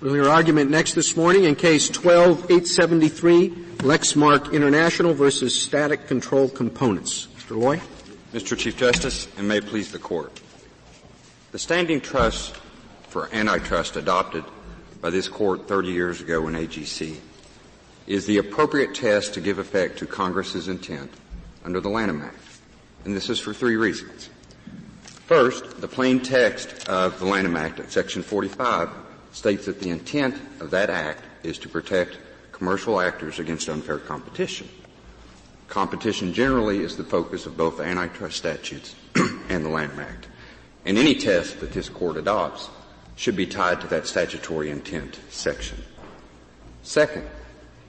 We'll hear argument next this morning in Case 12-873, Lexmark International versus Static Control Components. Mr. Loy. Mr. Chief Justice, and may it please the Court. The standing trust for antitrust adopted by this Court 30 years ago in AGC is the appropriate test to give effect to Congress's intent under the Lantham Act. And this is for three reasons. First, the plain text of the Lantham Act at Section 45 states that the intent of that act is to protect commercial actors against unfair competition. Competition generally is the focus of both the antitrust statutes and the Lantham Act. And any test that this Court adopts should be tied to that statutory intent section. Second,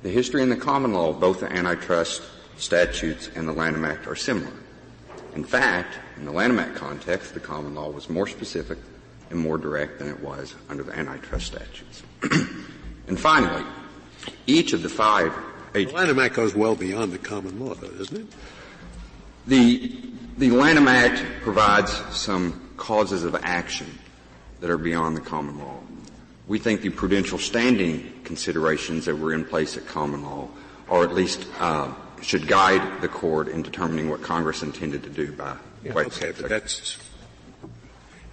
the history and the common law of both the antitrust statutes and the Lantham Act are similar. In fact, in the Lantham Act context, the common law was more specific and more direct than it was under the antitrust statutes. And finally, each of the five The Lantham Act goes well beyond the common law, though, doesn't it? The Lantham Act provides some causes of action that are beyond the common law. We think the prudential standing considerations that were in place at common law, or at least should guide the Court in determining what Congress intended to do by okay, but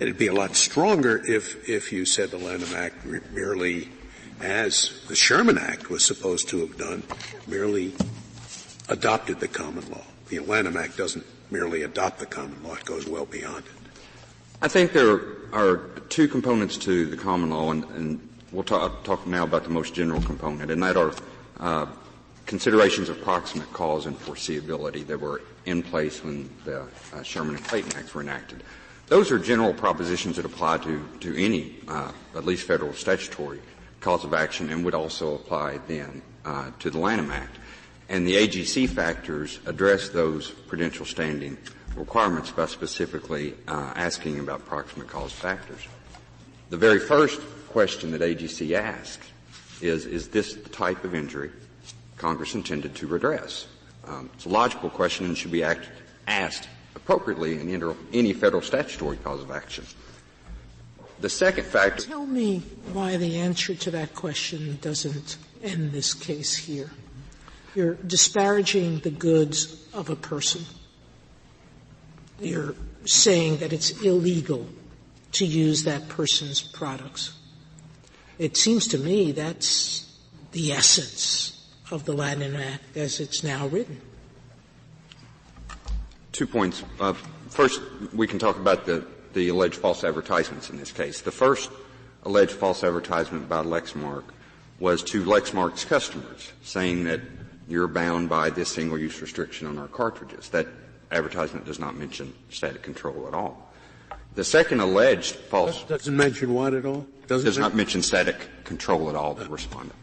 it'd be a lot stronger if you said the Lantham Act merely, as the Sherman Act was supposed to have done, merely adopted the common law. The Lantham Act doesn't merely adopt the common law, it goes well beyond it. I think there are two components to the common law, and we'll talk now about the most general component, and that are considerations of proximate cause and foreseeability that were in place when the Sherman and Clayton Acts were enacted. Those are general propositions that apply to any, at least federal statutory cause of action, and would also apply then to the Lantham Act. And the AGC factors address those prudential standing requirements by specifically asking about proximate cause factors. The very first question that AGC asks is this the type of injury Congress intended to redress? It's a logical question and should be asked appropriately in any federal statutory cause of action. The second factor. Tell me why the answer to that question doesn't end this case here. You're disparaging the goods of a person. You're saying that it's illegal to use that person's products. It seems to me that's the essence of the Lantham Act as it's now written. 2 points. First, we can talk about the alleged false advertisements in this case. The first alleged false advertisement by Lexmark was to Lexmark's customers, saying that you're bound by this single-use restriction on our cartridges. That advertisement does not mention static control at all. The second alleged false doesn't mention what at all? Does not mention static control at all, the respondent.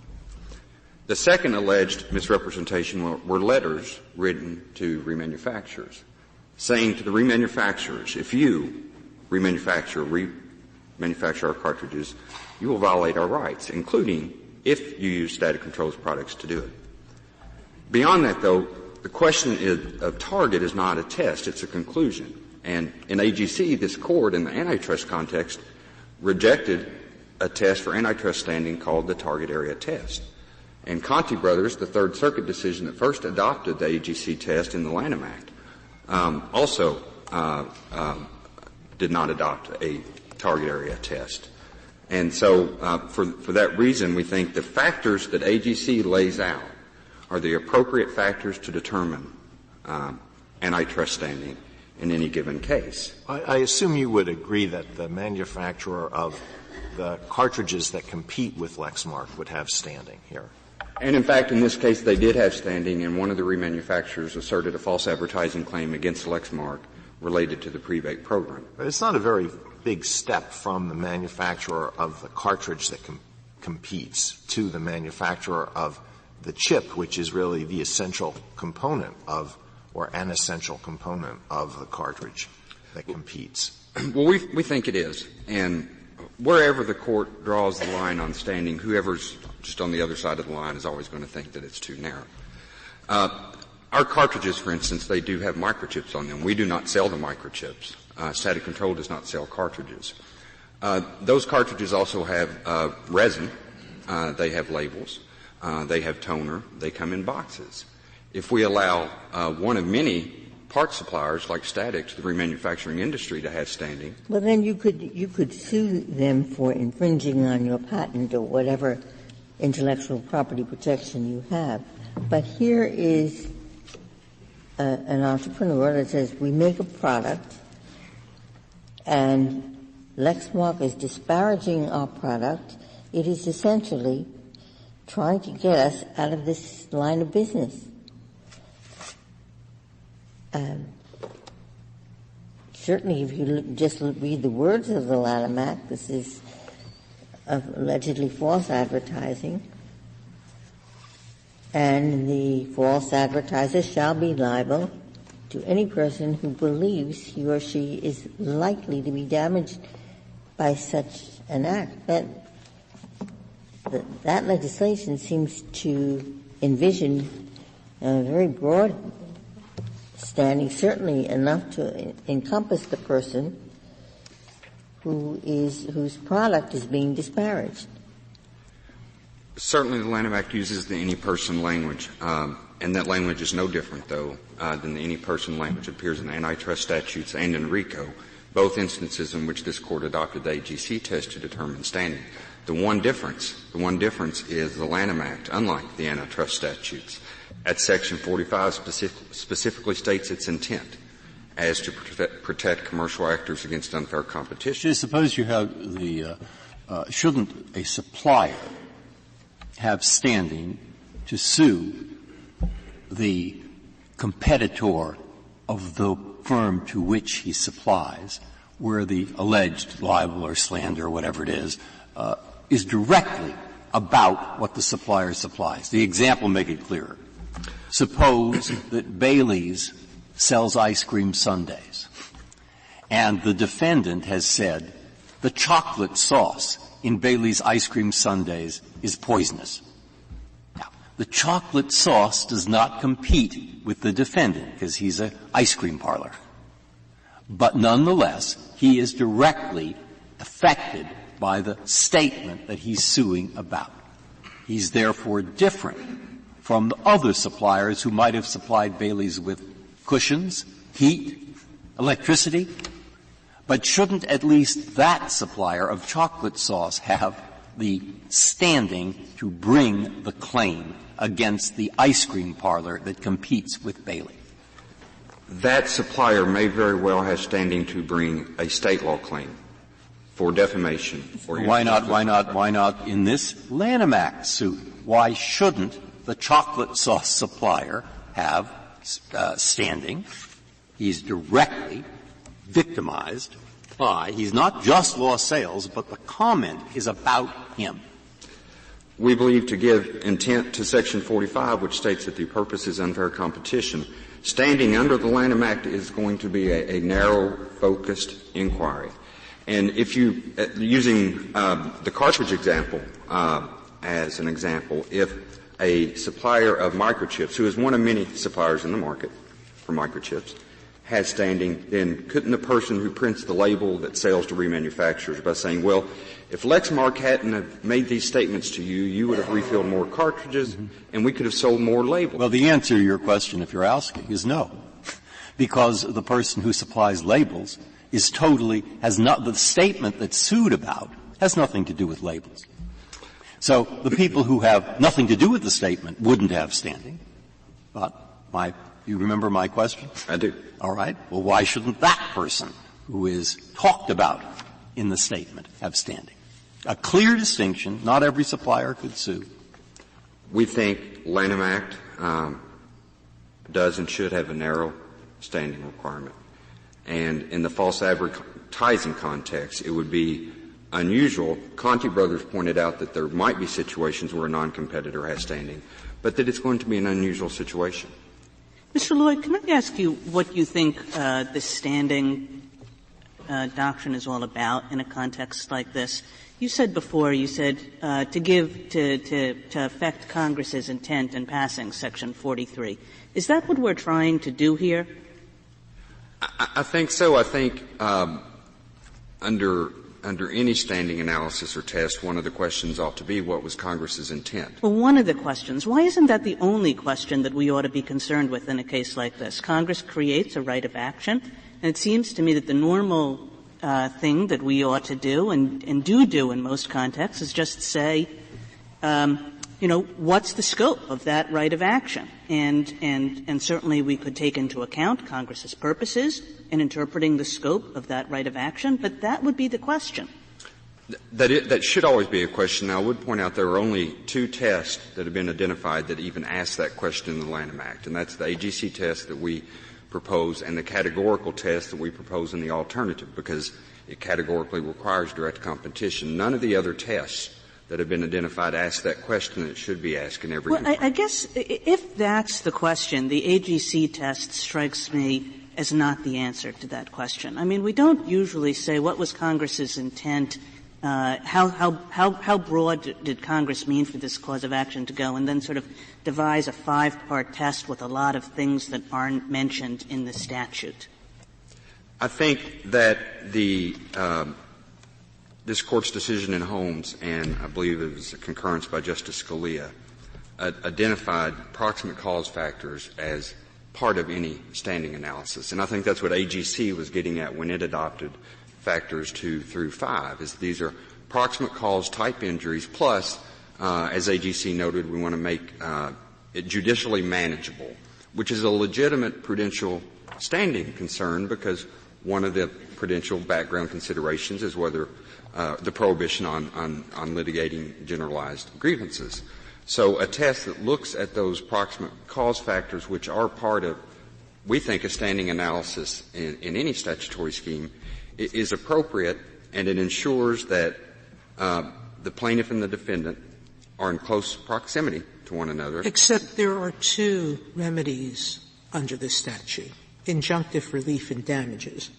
The second alleged misrepresentation were letters written to remanufacturers, saying to the remanufacturers, if you remanufacture our cartridges, you will violate our rights, including if you use static controls products to do it. Beyond that, though, the question of target is not a test, it's a conclusion. And in AGC, this Court, in the antitrust context, rejected a test for antitrust standing called the target area test. And Conti Brothers, the Third Circuit decision that first adopted the AGC test in the Lantham Act, also did not adopt a target area test. And so for that reason, we think the factors that AGC lays out are the appropriate factors to determine antitrust standing in any given case. I assume you would agree that the manufacturer of the cartridges that compete with Lexmark would have standing here. And in fact, in this case, they did have standing, and one of the remanufacturers asserted a false advertising claim against Lexmark related to the prebate program. But it's not a very big step from the manufacturer of the cartridge that competes to the manufacturer of the chip, which is really the essential component of, or an essential component of the cartridge that competes. Well, we think it is. And wherever the Court draws the line on standing, whoever's just on the other side of the line is always going to think that it's too narrow. Our cartridges, for instance, they do have microchips on them. We do not sell the microchips. Static Control does not sell cartridges. Those cartridges also have resin they have labels, they have toner, they come in boxes. If we allow one of many part suppliers like Statics, the remanufacturing industry, to have standing. Well, then you could sue them for infringing on your patent or whatever intellectual property protection you have. But here is an entrepreneur that says, we make a product and Lexmark is disparaging our product. It is essentially trying to get us out of this line of business. Certainly, if you just read the words of the Lantham Act, this is allegedly false advertising, and the false advertiser shall be liable to any person who believes he or she is likely to be damaged by such an act. That legislation seems to envision a very broad standing, certainly enough to encompass the person whose product is being disparaged. Certainly the Lantham Act uses the any person language, and that language is no different, though, than the any person language that appears in antitrust statutes and in RICO, both instances in which this Court adopted the AGC test to determine standing. The one difference is the Lantham Act, unlike the antitrust statutes, at Section 45 specifically states its intent as to protect commercial actors against unfair competition. Suppose you have shouldn't a supplier have standing to sue the competitor of the firm to which he supplies, where the alleged libel or slander or whatever it is directly about what the supplier supplies? The example make it clearer. Suppose that Bailey's sells ice cream sundaes, and the defendant has said the chocolate sauce in Bailey's ice cream sundaes is poisonous. Now, the chocolate sauce does not compete with the defendant because he's an ice cream parlor. But nonetheless, he is directly affected by the statement that he's suing about. He's therefore different from the other suppliers who might have supplied Bailey's with cushions, heat, electricity. But shouldn't at least that supplier of chocolate sauce have the standing to bring the claim against the ice cream parlor that competes with Bailey? That supplier may very well have standing to bring a state law claim for defamation. Why not in this Lantham Act suit? Why shouldn't the chocolate sauce supplier have standing? He's directly victimized by, he's not just lost sales, but the comment is about him. We believe to give intent to Section 45, which states that the purpose is unfair competition, standing under the Lantham Act is going to be a narrow, focused inquiry. And if you, using the cartridge example as an example, if a supplier of microchips, who is one of many suppliers in the market for microchips, has standing, then couldn't the person who prints the label that sells to remanufacturers by saying, well, if Lexmark hadn't have made these statements to you, you would have refilled more cartridges and we could have sold more labels? Well, the answer to your question, if you're asking, is no. Because the person who supplies labels is totally, has not, the statement that's sued about has nothing to do with labels. So the people who have nothing to do with the statement wouldn't have standing. But you remember my question? I do. All right. Well, why shouldn't that person who is talked about in the statement have standing? A clear distinction. Not every supplier could sue. We think Lantham Act does and should have a narrow standing requirement. And in the false advertising context, it would be unusual. Conti Brothers pointed out that there might be situations where a non-competitor has standing, but that it's going to be an unusual situation. Mr. Lloyd, can I ask you what you think the standing doctrine is all about in a context like this? You said before, to affect Congress's intent in passing Section 43. Is that what we're trying to do here? I think so. I think under any standing analysis or test, one of the questions ought to be what was Congress's intent. Well, one of the questions. Why isn't that the only question that we ought to be concerned with in a case like this? Congress creates a right of action, and it seems to me that the normal thing that we ought to do and do in most contexts is just say, what's the scope of that right of action? And certainly we could take into account Congress's purposes in interpreting the scope of that right of action, but that would be the question. That should always be a question. Now, I would point out there are only two tests that have been identified that even ask that question in the Lantham Act, and that's the AGC test that we propose and the categorical test that we propose in the alternative, because it categorically requires direct competition. None of the other tests that have been identified ask that question that should be asked in every Well, I guess if that's the question, the AGC test strikes me as not the answer to that question. I mean, we don't usually say what was Congress's intent, how broad did Congress mean for this cause of action to go, and then sort of devise a 5-part test with a lot of things that aren't mentioned in the statute. I think that this Court's decision in Holmes, and I believe it was a concurrence by Justice Scalia, identified proximate cause factors as part of any standing analysis. And I think that's what AGC was getting at when it adopted factors 2 through 5, is these are proximate cause type injuries, plus, as AGC noted, we want to make it judicially manageable, which is a legitimate prudential standing concern, because one of the prudential background considerations is whether the prohibition on litigating generalized grievances. So a test that looks at those proximate cause factors, which are part of, we think, a standing analysis in any statutory scheme, is appropriate, and it ensures that the plaintiff and the defendant are in close proximity to one another. Except there are two remedies under this statute, injunctive relief and damages.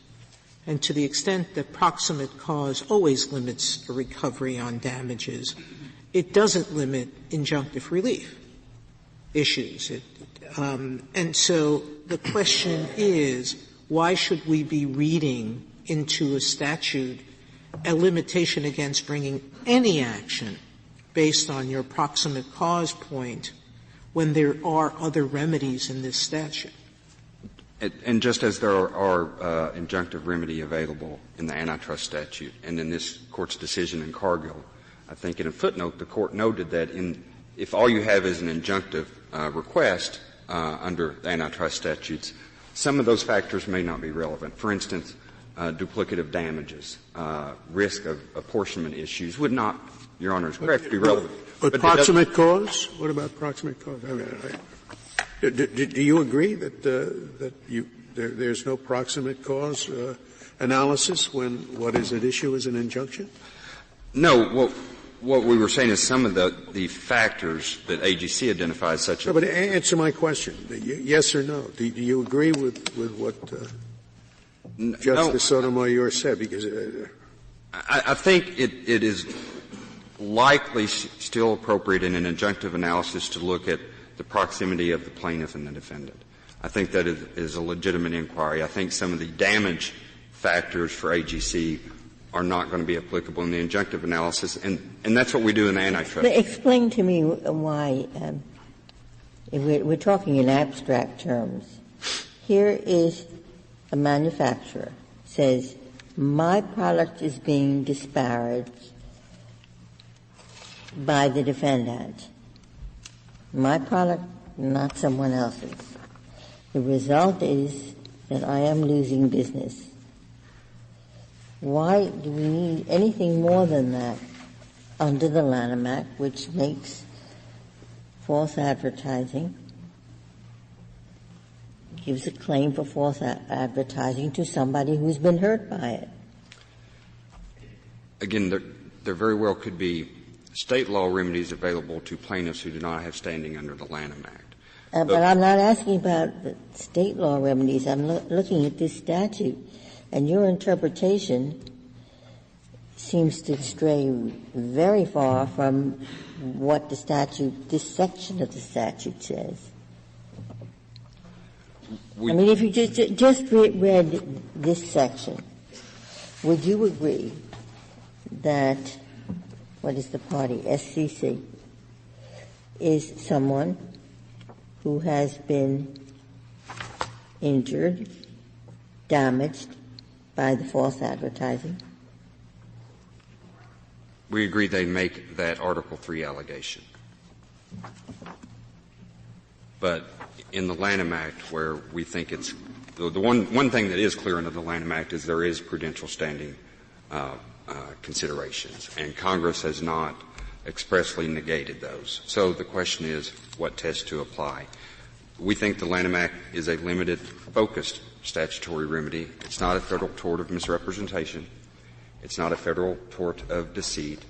And to the extent that proximate cause always limits a recovery on damages, it doesn't limit injunctive relief issues. And so the question is, why should we be reading into a statute a limitation against bringing any action based on your proximate cause point when there are other remedies in this statute? And just as there are injunctive remedy available in the antitrust statute and in this Court's decision in Cargill, I think in a footnote the Court noted that if all you have is an injunctive request under the antitrust statutes, some of those factors may not be relevant. For instance, duplicative damages, risk of apportionment issues would not, Your Honor is correct, be relevant. But proximate cause? What about proximate cause? I mean, do you agree that there's no proximate cause analysis when what is at issue is an injunction? No. What we were saying is some of the factors that AGC identifies, such as. No, but answer my question. Yes or no? Do you agree with what Justice Sotomayor said? Because I think it is likely still appropriate in an injunctive analysis to look at the proximity of the plaintiff and the defendant. I think that is a legitimate inquiry. I think some of the damage factors for AGC are not going to be applicable in the injunctive analysis, and that's what we do in the antitrust. But explain to me why, we're talking in abstract terms. Here is a manufacturer says, my product is being disparaged by the defendant. My product, not someone else's. The result is that I am losing business. Why do we need anything more than that under the Lantham Act, which makes false advertising, gives a claim for false advertising to somebody who's been hurt by it? Again, there very well could be state law remedies available to plaintiffs who do not have standing under the Lantham Act. But I'm not asking about the state law remedies. I'm looking at this statute. And your interpretation seems to stray very far from what the statute, this section of the statute says. I mean, if you just read this section, would you agree that, what is the party, SCC, is someone who has been injured, damaged by the false advertising? We agree they make that Article 3 allegation. But in the Lantham Act, where we think it's the one thing that is clear under the Lantham Act is there is prudential standing considerations, and Congress has not expressly negated those. So the question is what test to apply. We think the Lantham Act is a limited, focused statutory remedy. It's not a federal tort of misrepresentation. It's not a federal tort of deceit.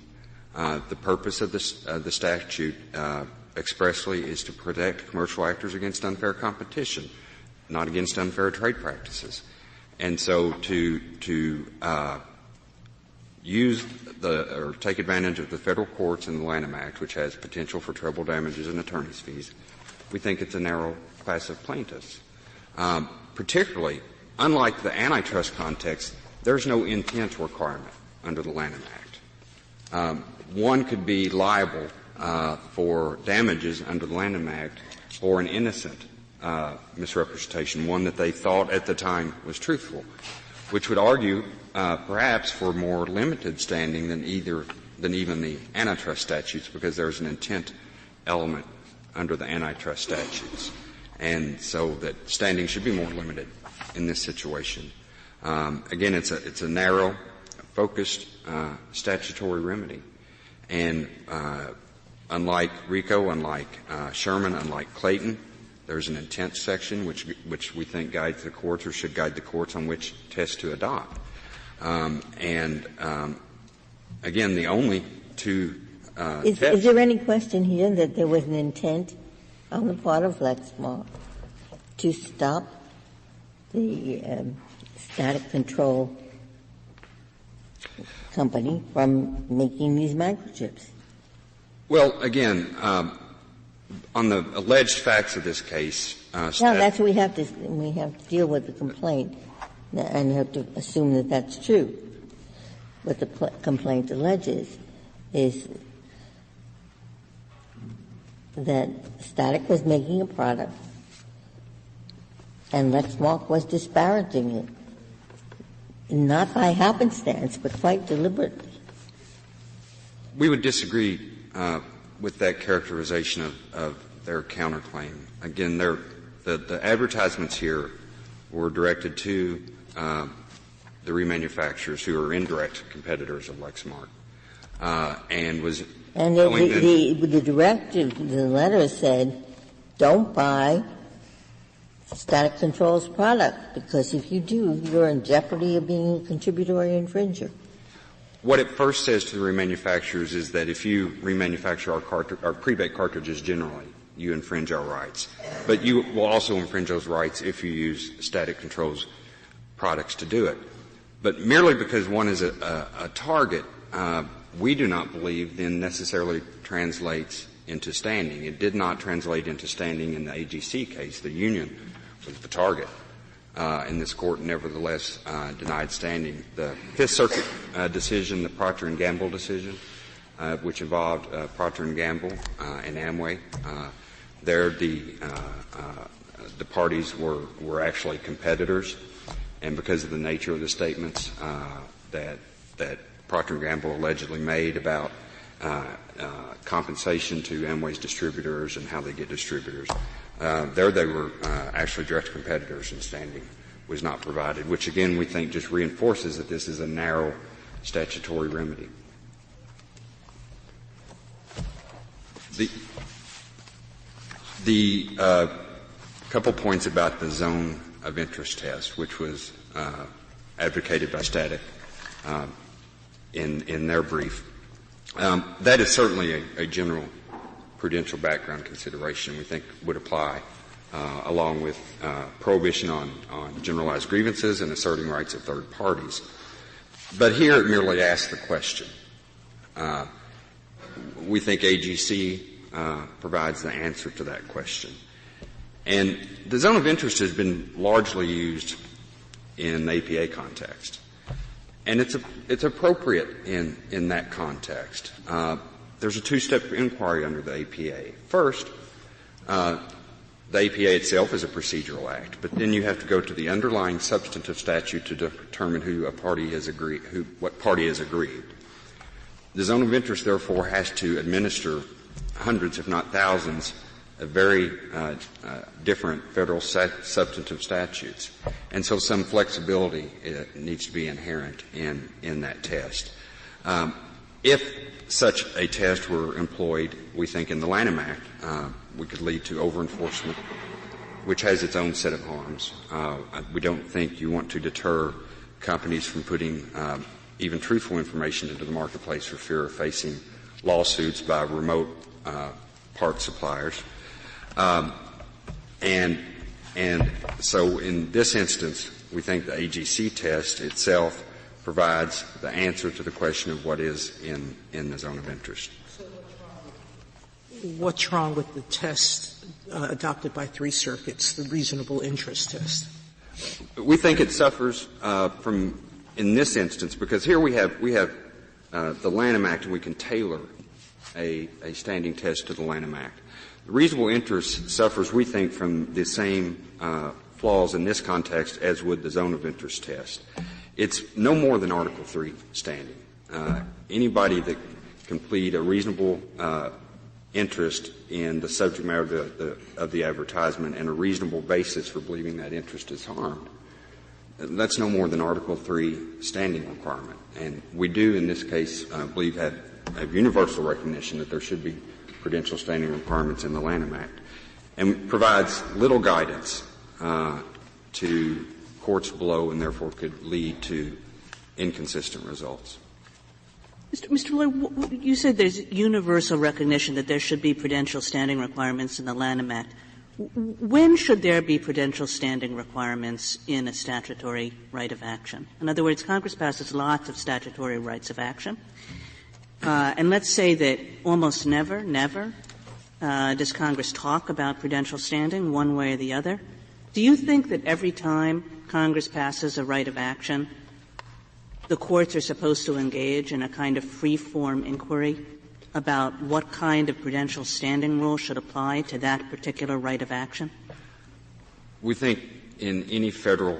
The purpose of the statute expressly is to protect commercial actors against unfair competition, not against unfair trade practices. And so to use or take advantage of the federal courts in the Lantham Act, which has potential for treble damages and attorney's fees, we think it's a narrow class of plaintiffs. Particularly, unlike the antitrust context, there's no intent requirement under the Lantham Act. One could be liable for damages under the Lantham Act for an innocent misrepresentation, one that they thought at the time was truthful, which would argue perhaps for more limited standing than even the antitrust statutes, because there's an intent element under the antitrust statutes. And so that standing should be more limited in this situation. Again, it's a narrow, focused statutory remedy. And unlike RICO, unlike Sherman, unlike Clayton, there's an intent section which we think guides the courts or should guide the courts on which test to adopt. Again, the only two Is there any question here that there was an intent on the part of Lexmark to stop the static control company from making these microchips? Well, again, on the alleged facts of this case, that's what we have to deal with the complaint, and you have to assume that that's true. What the complaint alleges is that Static was making a product and Lexmark was disparaging it, not by happenstance, but quite deliberately. We would disagree with that characterization of their counterclaim. Again, the advertisements here were directed to the remanufacturers who are indirect competitors of Lexmark, and was and the directive, the letter said, don't buy Static Control's product, because if you do, you're in jeopardy of being a contributory infringer. What it first says to the remanufacturers is that if you remanufacture our pre-baked cartridges generally, you infringe our rights. But you will also infringe those rights if you use Static Control's products to do it. But merely because one is a target, we do not believe then necessarily translates into standing. It did not translate into standing in the AGC case. The union was the target. And this court nevertheless denied standing. The Fifth Circuit decision, the Procter & Gamble decision, which involved Procter & Gamble and Amway, there the parties were actually competitors, and because of the nature of the statements that Procter & Gamble allegedly made about compensation to Amway's distributors and how they get distributors, there they were actually direct competitors, and standing was not provided, which again we think just reinforces that this is a narrow statutory remedy. The couple points about the zone of interest test, which was advocated by Static in their brief. That is certainly a general prudential background consideration we think would apply along with prohibition on generalized grievances and asserting rights of third parties. But here it merely asks the question. We think AGC provides the answer to that question. And the zone of interest has been largely used in the APA context. And it's appropriate in that context. There's a two-step inquiry under the APA. First, the APA itself is a procedural act, but then you have to go to the underlying substantive statute to determine what party has agreed. The zone of interest, therefore, has to administer hundreds, if not thousands, of very different federal substantive statutes. And so some flexibility needs to be inherent in that test. If such a test were employed, we think in the Lantham Act, we could lead to over-enforcement, which has its own set of harms. We don't think you want to deter companies from putting even truthful information into the marketplace for fear of facing lawsuits by remote part suppliers. And so in this instance, we think the AGC test itself provides the answer to the question of what is in the zone of interest. So what's wrong with the test adopted by 3 circuits, the reasonable interest test? We think it suffers from, in this instance, because here we have the Lantham Act, and we can tailor a standing test to the Lantham Act. The reasonable interest suffers, we think, from the same flaws in this context as would the zone of interest test. It's no more than Article III standing. Anybody that can plead a reasonable interest in the subject matter of the advertisement and a reasonable basis for believing that interest is harmed, that's no more than Article III standing requirement. And we do, in this case, believe have universal recognition that there should be prudential standing requirements in the Lantham Act, and provides little guidance to courts below, and therefore could lead to inconsistent results. Mr. Miller, you said there's universal recognition that there should be prudential standing requirements in the Lantham Act. When should there be prudential standing requirements in a statutory right of action? In other words, Congress passes lots of statutory rights of action. And let's say that almost never does Congress talk about prudential standing one way or the other. Do you think that every time Congress passes a right of action, the courts are supposed to engage in a kind of free-form inquiry about what kind of prudential standing rule should apply to that particular right of action? We think in any federal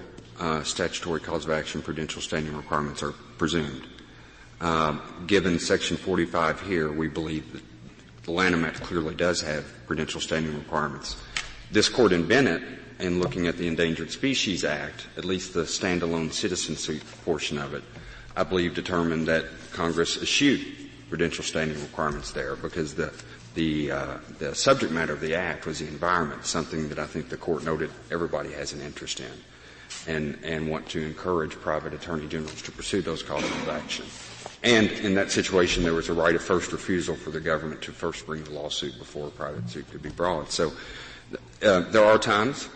statutory cause of action, prudential standing requirements are presumed. Given Section 45 here, we believe that the Lantham Act clearly does have prudential standing requirements. This Court in Bennett, in looking at the Endangered Species Act, at least the standalone citizenship portion of it, I believe determined that Congress eschewed prudential standing requirements there because the subject matter of the Act was the environment, something that I think the Court noted everybody has an interest in and want to encourage private attorney generals to pursue those causes of action. And in that situation, there was a right of first refusal for the government to first bring the lawsuit before a private suit could be brought. So there are times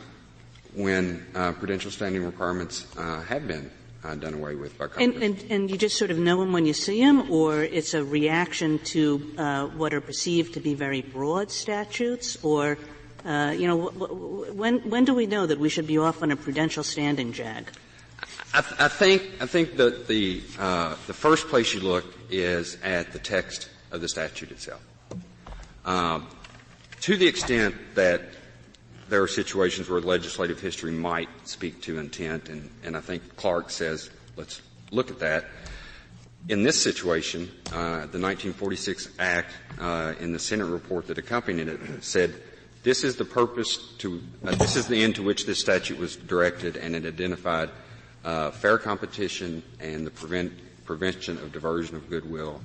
when prudential standing requirements have been done away with by Congress. And you just sort of know them when you see them, or it's a reaction to what are perceived to be very broad statutes, or when do we know that we should be off on a prudential standing jag? I think that the first place you look is at the text of the statute itself. To the extent that there are situations where legislative history might speak to intent, and I think Clark says, let's look at that. In this situation, the 1946 Act, in the Senate report that accompanied it, said, this is the purpose this is the end to which this statute was directed, and it identified fair competition and the prevention of diversion of goodwill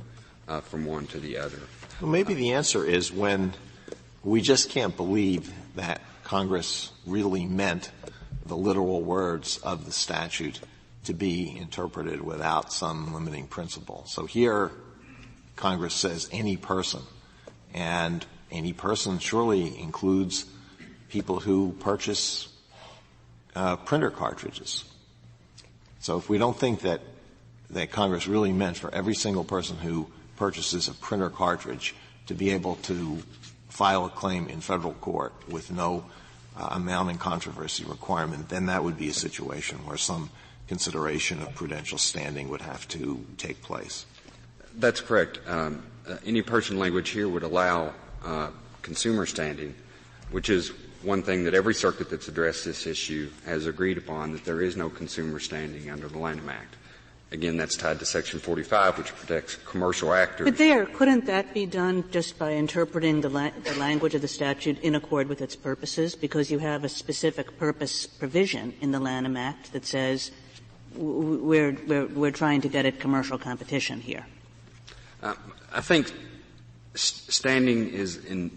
from one to the other. Well, maybe the answer is when we just can't believe that Congress really meant the literal words of the statute to be interpreted without some limiting principle. So here, Congress says any person, and any person surely includes people who purchase printer cartridges. So if we don't think that Congress really meant for every single person who purchases a printer cartridge to be able to file a claim in federal court with no amount in controversy requirement, then that would be a situation where some consideration of prudential standing would have to take place. That's correct. Any person language here would allow consumer standing, which is one thing that every circuit that's addressed this issue has agreed upon, that there is no consumer standing under the Lantham Act. Again, that's tied to Section 45, which protects commercial actors. But couldn't that be done just by interpreting the language of the statute in accord with its purposes? Because you have a specific purpose provision in the Lantham Act that says we're trying to get at commercial competition here. I think standing is in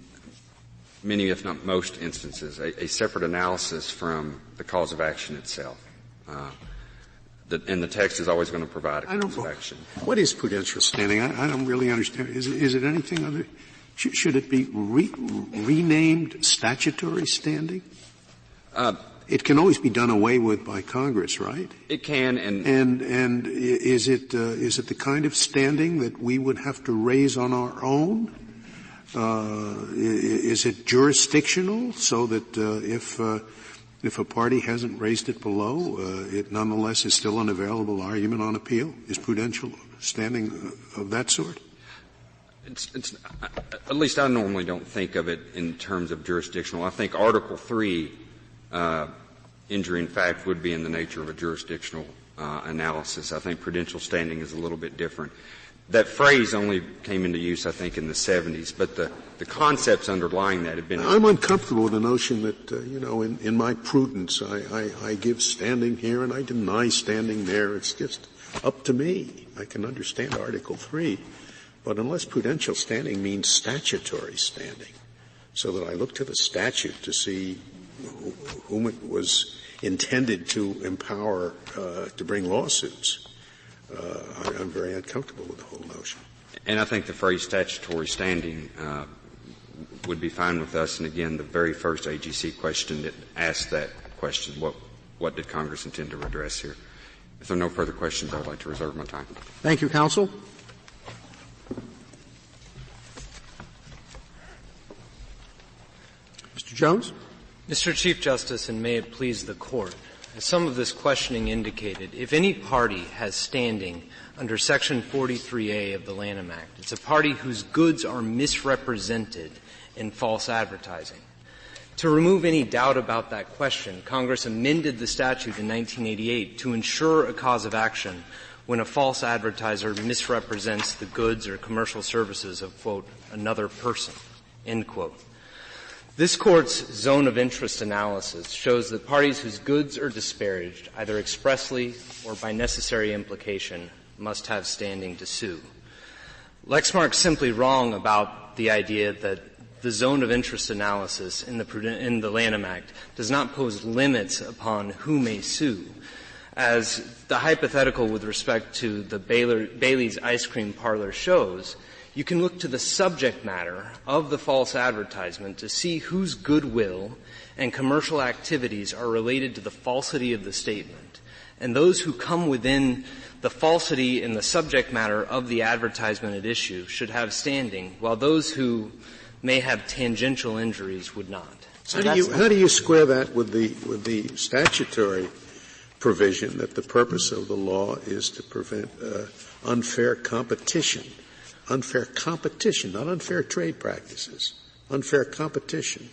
many, if not most instances, a separate analysis from the cause of action itself. And the text is always going to provide a cause of action. What is prudential standing? I don't really understand. Is it anything other? Should it be renamed statutory standing? It can always be done away with by Congress, right? It can, and is it the kind of standing that we would have to raise on our own? Is it jurisdictional, so that if a party hasn't raised it below, it nonetheless is still an available argument on appeal? Is prudential standing of that sort? It's at least I normally don't think of it in terms of jurisdictional. I think Article 3, injury in fact, would be in the nature of a jurisdictional analysis. I think prudential standing is a little bit different. That phrase only came into use, I think, in the 70s, but the concepts underlying that have been. I'm uncomfortable with the notion that, in my prudence, I give standing here and I deny standing there. It's just up to me. I can understand Article 3, but unless prudential standing means statutory standing, so that I look to the statute to see whom it was intended to empower to bring lawsuits, I'm very uncomfortable with the whole notion. And I think the phrase statutory standing would be fine with us. And again, the very first AGC question that asked that question, what did Congress intend to redress here? If there are no further questions, I would like to reserve my time. Thank you, counsel. Mr. Jones? Mr. Chief Justice, and may it please the Court, as some of this questioning indicated, if any party has standing under Section 43A of the Lantham Act, it's a party whose goods are misrepresented in false advertising. To remove any doubt about that question, Congress amended the statute in 1988 to ensure a cause of action when a false advertiser misrepresents the goods or commercial services of, quote, another person, end quote. This Court's zone of interest analysis shows that parties whose goods are disparaged, either expressly or by necessary implication, must have standing to sue. Lexmark's simply wrong about the idea that the zone of interest analysis in the Lantham Act does not pose limits upon who may sue. As the hypothetical with respect to the Bailey's ice cream parlor shows, you can look to the subject matter of the false advertisement to see whose goodwill and commercial activities are related to the falsity of the statement. And those who come within the falsity in the subject matter of the advertisement at issue should have standing, while those who may have tangential injuries would not. So how do you square that with the statutory provision that the purpose of the law is to prevent unfair competition? Unfair competition, not unfair trade practices. Unfair competition.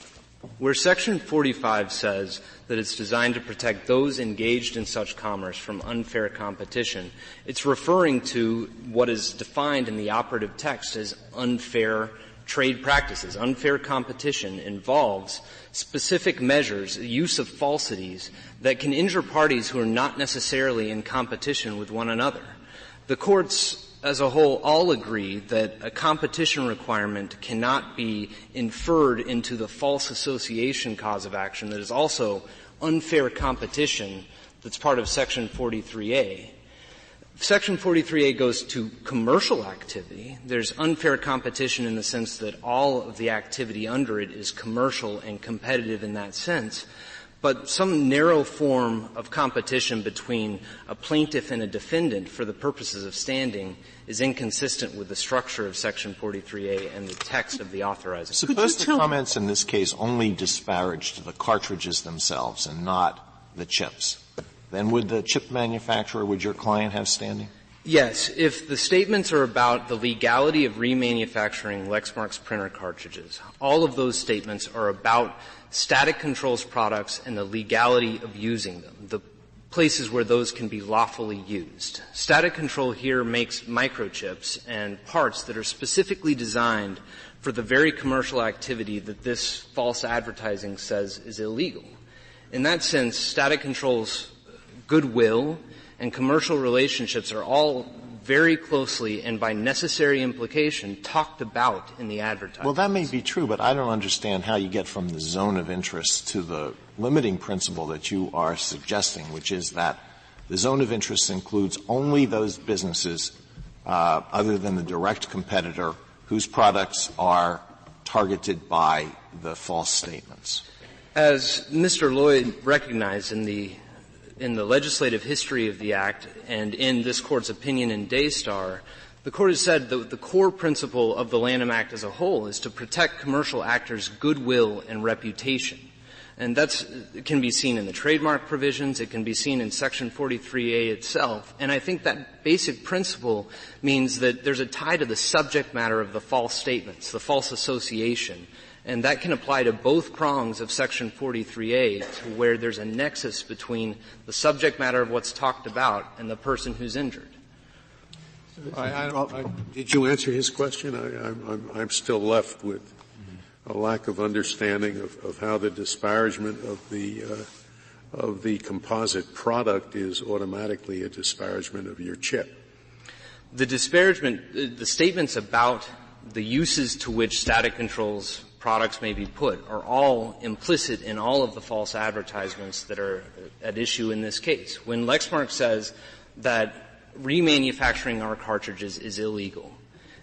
Where Section 45 says that it's designed to protect those engaged in such commerce from unfair competition, it's referring to what is defined in the operative text as unfair trade practices. Unfair competition involves specific measures, use of falsities that can injure parties who are not necessarily in competition with one another. The courts as a whole all agree that a competition requirement cannot be inferred into the false association cause of action that is also unfair competition that's part of Section 43A. Section 43A goes to commercial activity. There's unfair competition in the sense that all of the activity under it is commercial and competitive in that sense. But some narrow form of competition between a plaintiff and a defendant for the purposes of standing is inconsistent with the structure of Section 43A and the text of the authorizing. Suppose the comments in this case only disparage to the cartridges themselves and not the chips. then would the chip manufacturer, would your client have standing? Yes. If the statements are about the legality of remanufacturing Lexmark's printer cartridges, all of those statements are about static controls products and the legality of using them, the places where those can be lawfully used. Static control here makes microchips and parts that are specifically designed for the very commercial activity that this false advertising says is illegal. In that sense, static control's goodwill and commercial relationships are all very closely and by necessary implication talked about in the advertising. Well, that may be true, but I don't understand how you get from the zone of interest to the limiting principle that you are suggesting, which is that the zone of interest includes only those businesses other than the direct competitor whose products are targeted by the false statements. As Mr. Lloyd recognized in the legislative history of the Act and in this Court's opinion in Daystar, the Court has said that the core principle of the Lantham Act as a whole is to protect commercial actors' goodwill and reputation. And it can be seen in the trademark provisions, it can be seen in Section 43A itself, and I think that basic principle means that there's a tie to the subject matter of the false statements, the false association, and that can apply to both prongs of Section 43A to where there's a nexus between the subject matter of what's talked about and the person who's injured. Did you answer his question? I'm still left with a lack of understanding of how the disparagement of the composite product is automatically a disparagement of your chip. The disparagement, the statements about the uses to which static controls products may be put are all implicit in all of the false advertisements that are at issue in this case. When Lexmark says that remanufacturing our cartridges is illegal,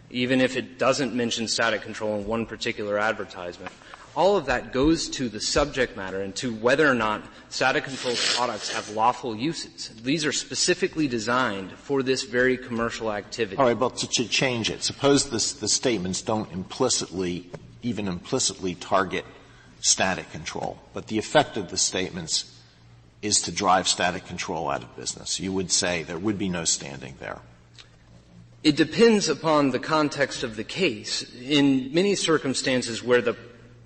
even if it doesn't mention static control in one particular advertisement, all of that goes to the subject matter and to whether or not static control products have lawful uses. These are specifically designed for this very commercial activity. All right, but to change it, suppose the statements don't even implicitly target static control, but the effect of the statements is to drive static control out of business. You would say there would be no standing there. It depends upon the context of the case. In many circumstances where the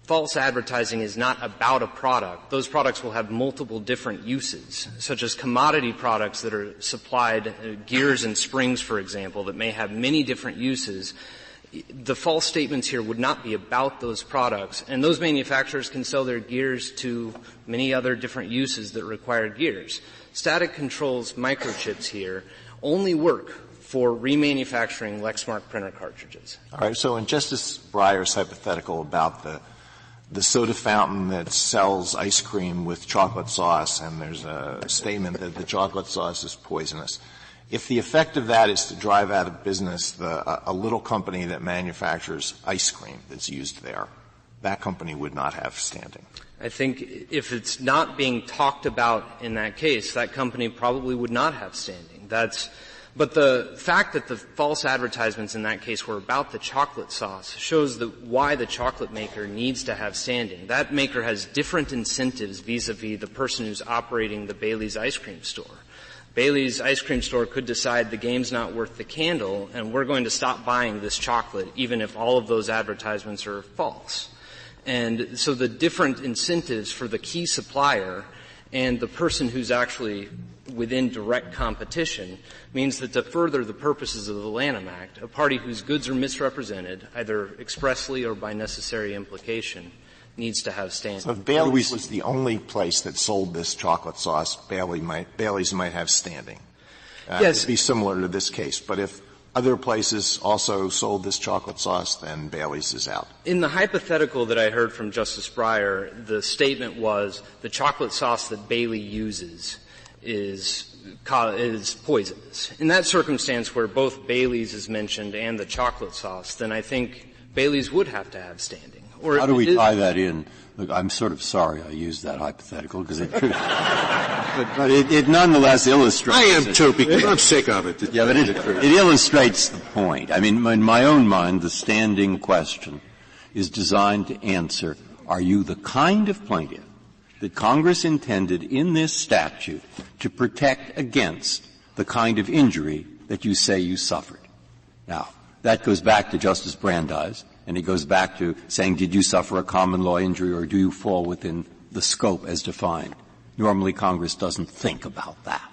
false advertising is not about a product, those products will have multiple different uses, such as commodity products that are supplied, gears and springs, for example, that may have many different uses. The false statements here would not be about those products, and those manufacturers can sell their gears to many other different uses that require gears. Static controls microchips here only work for remanufacturing Lexmark printer cartridges. All right. So in Justice Breyer's hypothetical about the soda fountain that sells ice cream with chocolate sauce, and there's a statement that the chocolate sauce is poisonous, if the effect of that is to drive out of business a little company that manufactures ice cream that's used there, that company would not have standing. I think if it's not being talked about in that case, that company probably would not have standing. But the fact that the false advertisements in that case were about the chocolate sauce shows why the chocolate maker needs to have standing. That maker has different incentives vis-a-vis the person who's operating the Bailey's ice cream store. Bailey's ice cream store could decide the game's not worth the candle and we're going to stop buying this chocolate even if all of those advertisements are false. And so the different incentives for the key supplier and the person who's actually within direct competition means that to further the purposes of the Lantham Act, a party whose goods are misrepresented, either expressly or by necessary implication, needs to have standing. So if Bailey's was the only place that sold this chocolate sauce, Bailey's might have standing. Yes. It would be similar to this case. But if other places also sold this chocolate sauce, then Bailey's is out. In the hypothetical that I heard from Justice Breyer, the statement was the chocolate sauce that Bailey uses is poisonous. In that circumstance where both Bailey's is mentioned and the chocolate sauce, then I think Bailey's would have to have standing. Or how do we tie that in? Look, I'm sort of sorry I used that hypothetical because it but it nonetheless illustrates. I am too, because I'm sick of it. Yeah, but it illustrates the point. I mean, in my own mind, the standing question is designed to answer, are you the kind of plaintiff that Congress intended in this statute to protect against the kind of injury that you say you suffered. Now, that goes back to Justice Brandeis, and it goes back to saying, did you suffer a common law injury or do you fall within the scope as defined? Normally, Congress doesn't think about that.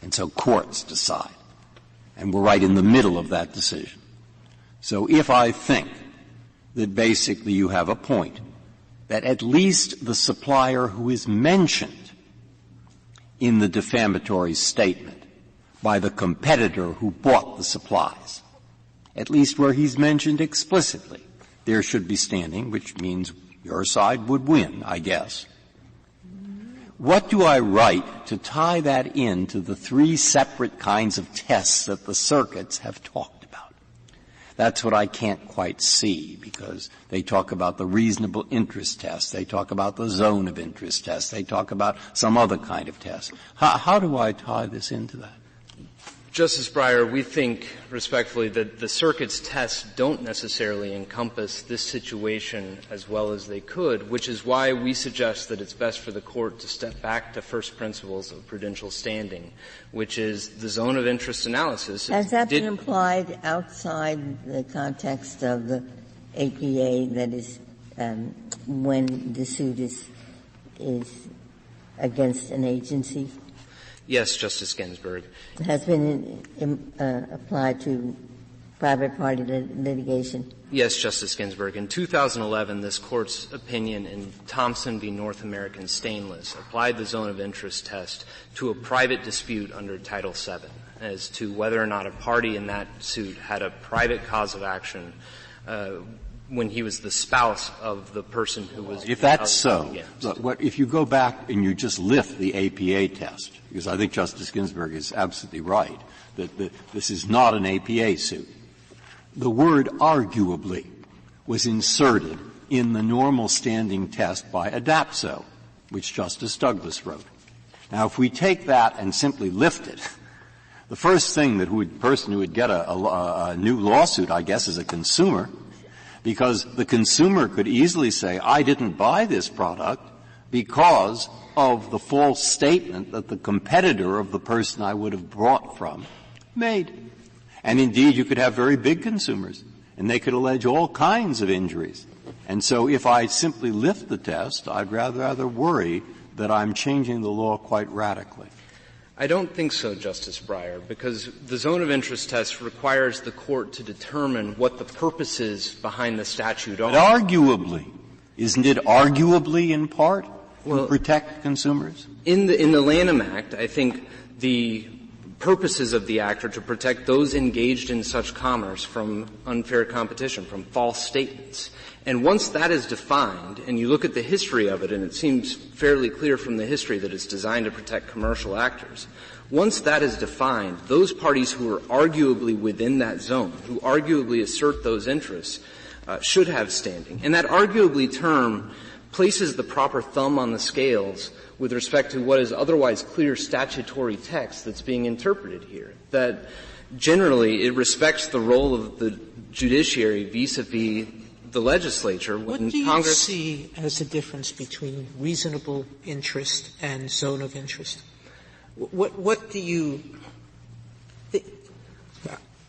And so courts decide. And we're right in the middle of that decision. So if I think that basically you have a point that at least the supplier who is mentioned in the defamatory statement by the competitor who bought the supplies, at least where he's mentioned explicitly, there should be standing, which means your side would win, I guess. What do I write to tie that into the three separate kinds of tests that the circuits have talked about? That's what I can't quite see, because they talk about the reasonable interest test, they talk about the zone of interest test, they talk about some other kind of test. How do I tie this into that? Justice Breyer, we think, respectfully, that the circuit's tests don't necessarily encompass this situation as well as they could, which is why we suggest that it's best for the Court to step back to first principles of prudential standing, which is the zone of interest analysis. Has that been applied outside the context of the APA, that is, when the suit is against an agency? Yes, Justice Ginsburg. Has been applied to private party litigation? Yes, Justice Ginsburg. In 2011, this Court's opinion in Thompson v. North American Stainless applied the zone of interest test to a private dispute under Title VII as to whether or not a party in that suit had a private cause of action when he was the spouse of the person who was. If that's so, look, if you go back and you just lift the APA test, because I think Justice Ginsburg is absolutely right that this is not an APA suit. The word arguably was inserted in the normal standing test by ADAPSO, which Justice Douglas wrote. Now, if we take that and simply lift it, the first thing that person who would get a new lawsuit, I guess, is a consumer, because the consumer could easily say, I didn't buy this product because of the false statement that the competitor of the person I would have bought from made. And indeed, you could have very big consumers, and they could allege all kinds of injuries. And so if I simply lift the test, I'd rather worry that I'm changing the law quite radically. I don't think so, Justice Breyer, because the zone of interest test requires the Court to determine what the purposes behind the statute are. But arguably, isn't it arguably in part to protect consumers? In the Lantham Act, I think the purposes of the Act are to protect those engaged in such commerce from unfair competition, from false statements. And once that is defined, and you look at the history of it, and it seems fairly clear from the history that it's designed to protect commercial actors, once that is defined, those parties who are arguably within that zone, who arguably assert those interests, should have standing. And that arguably term places the proper thumb on the scales with respect to what is otherwise clear statutory text that's being interpreted here, that generally it respects the role of the judiciary vis-a-vis the legislature. What do you see as the difference between reasonable interest and zone of interest? What do you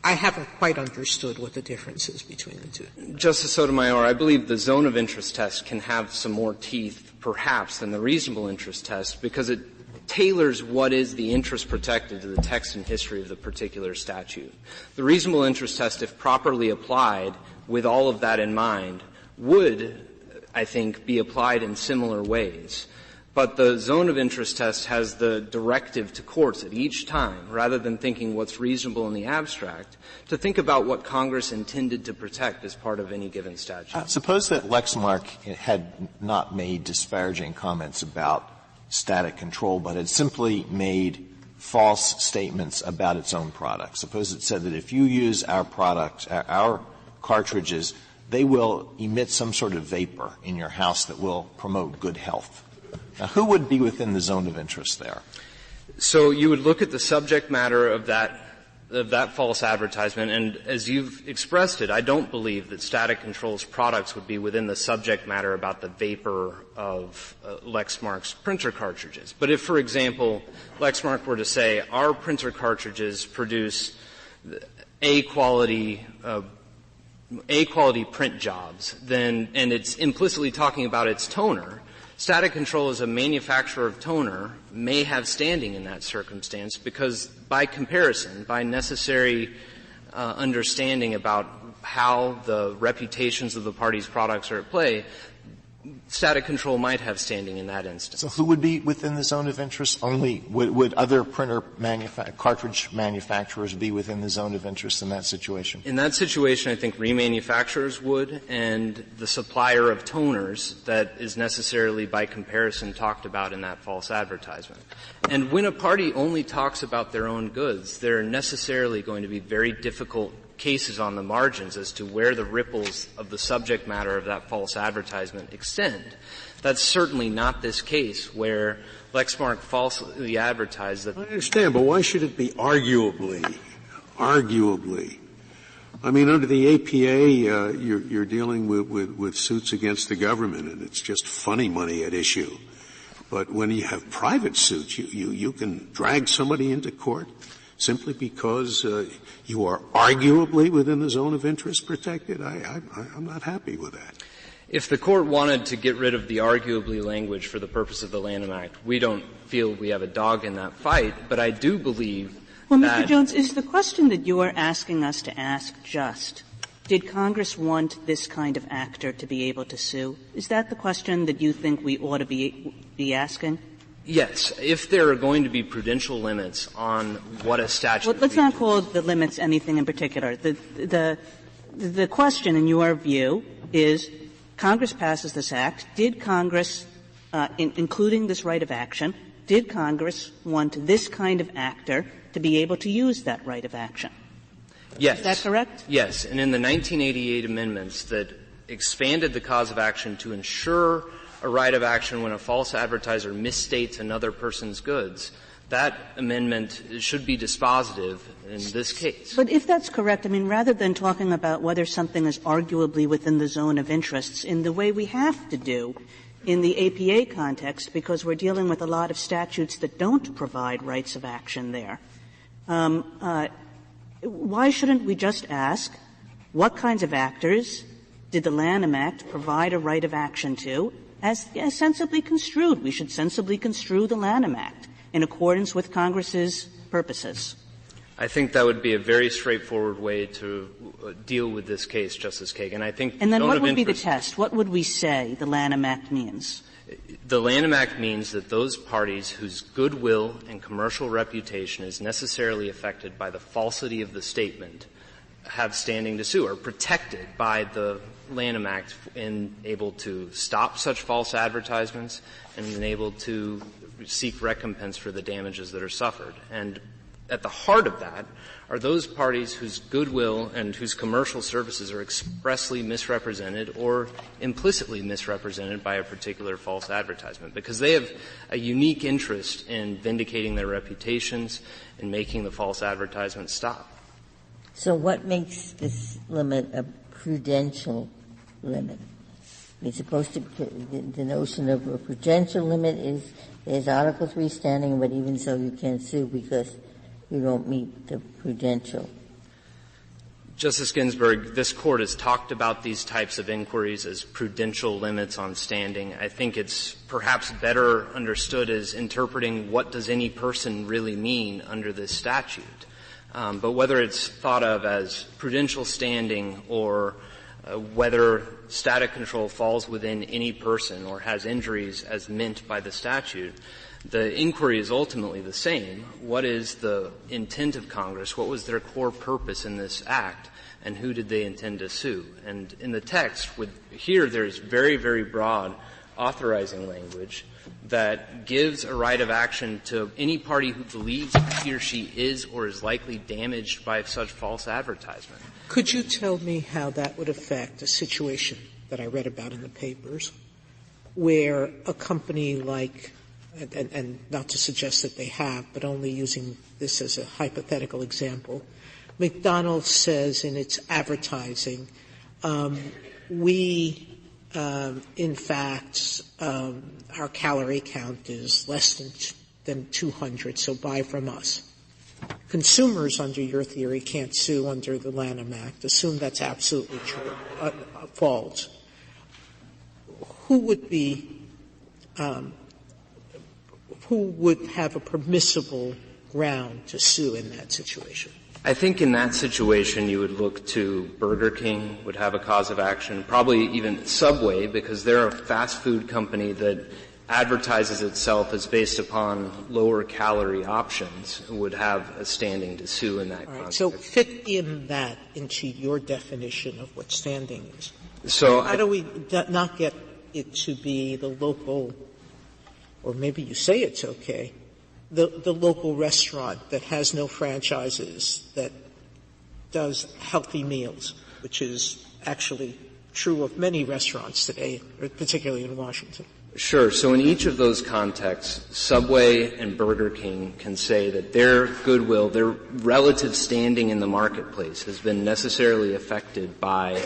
I haven't quite understood what the difference is between the two. Justice Sotomayor, I believe the zone of interest test can have some more teeth, perhaps, than the reasonable interest test, because it tailors what is the interest protected to the text and history of the particular statute. The reasonable interest test, if properly applied with all of that in mind, would, I think, be applied in similar ways. But the zone of interest test has the directive to courts at each time, rather than thinking what's reasonable in the abstract, to think about what Congress intended to protect as part of any given statute. Suppose that Lexmark had not made disparaging comments about static control, but had simply made false statements about its own product. Suppose it said that if you use our product, our cartridges, they will emit some sort of vapor in your house that will promote good health. Now, who would be within the zone of interest there? So you would look at the subject matter of that false advertisement, and as you've expressed it, I don't believe that Static Control's products would be within the subject matter about the vapor of Lexmark's printer cartridges. But if, for example, Lexmark were to say our printer cartridges produce A-quality print jobs, then, and it's implicitly talking about its toner, Static Control as a manufacturer of toner may have standing in that circumstance because by comparison, by necessary understanding about how the reputations of the party's products are at play, Static Control might have standing in that instance. So who would be within the zone of interest? Only would other printer cartridge manufacturers be within the zone of interest in that situation? In that situation, I think remanufacturers would, and the supplier of toners that is necessarily by comparison talked about in that false advertisement. And when a party only talks about their own goods, there are necessarily going to be very difficult cases on the margins as to where the ripples of the subject matter of that false advertisement extend. That's certainly not this case where Lexmark falsely advertised that. I understand, but why should it be arguably? Arguably. I mean, under the APA, you're dealing with suits against the government, and it's just funny money at issue. But when you have private suits, you can drag somebody into court simply because you are arguably within the zone of interest protected. I'm not happy with that. If the court wanted to get rid of the arguably language for the purpose of the Lantham Act, we don't feel we have a dog in that fight, but I do believe Well, that Mr. Jones, is the question that you are asking us to ask just, did Congress want this kind of actor to be able to sue? Is that the question that you think we ought to be asking? Yes. If there are going to be prudential limits on what a statute Well, let's not call the limits anything in particular. The question, in your view, is Congress passes this Act. Did Congress, including this right of action, did Congress want this kind of actor to be able to use that right of action? Yes. Is that correct? Yes. And in the 1988 amendments that expanded the cause of action to ensure a right of action when a false advertiser misstates another person's goods, that amendment should be dispositive in this case. But if that's correct, I mean, rather than talking about whether something is arguably within the zone of interests in the way we have to do in the APA context, because we're dealing with a lot of statutes that don't provide rights of action there, why shouldn't we just ask what kinds of actors did the Lantham Act provide a right of action to as sensibly construed? We should sensibly construe the Lantham Act in accordance with Congress's purposes. I think that would be a very straightforward way to deal with this case, Justice Kagan. I think And then what would be the test? What would we say the Lantham Act means? The Lantham Act means that those parties whose goodwill and commercial reputation is necessarily affected by the falsity of the statement have standing to sue, are protected by the Lantham Act and able to stop such false advertisements and able to seek recompense for the damages that are suffered. And at the heart of that are those parties whose goodwill and whose commercial services are expressly misrepresented or implicitly misrepresented by a particular false advertisement, because they have a unique interest in vindicating their reputations and making the false advertisement stop. So what makes this limit a prudential limit? It's supposed to the notion of a prudential limit is Article 3 standing, but even so you can't sue because you don't meet the prudential. Justice Ginsburg, this Court has talked about these types of inquiries as prudential limits on standing. I think it's perhaps better understood as interpreting what does any person really mean under this statute. But whether it's thought of as prudential standing or whether static control falls within any person or has injuries as meant by the statute, the inquiry is ultimately the same. What is the intent of Congress? What was their core purpose in this act? And who did they intend to sue? And in the text, here there's very, very broad authorizing language that gives a right of action to any party who believes he or she is or is likely damaged by such false advertisement. Could you tell me how that would affect a situation that I read about in the papers where a company like and not to suggest that they have, but only using this as a hypothetical example. McDonald's says in its advertising, in fact, our calorie count is less than 200, so buy from us. Consumers, under your theory, can't sue under the Lantham Act. Assume that's absolutely true, false. Who would have a permissible ground to sue in that situation? I think in that situation you would look to Burger King would have a cause of action, probably even Subway, because they're a fast food company that advertises itself as based upon lower calorie options, would have a standing to sue in that context. So fit that into your definition of what standing is. So how do we not get it to be the local, or maybe you say it's okay, the local restaurant that has no franchises, that does healthy meals, which is actually true of many restaurants today, particularly in Washington? Sure. So in each of those contexts, Subway and Burger King can say that their goodwill, their relative standing in the marketplace has been necessarily affected by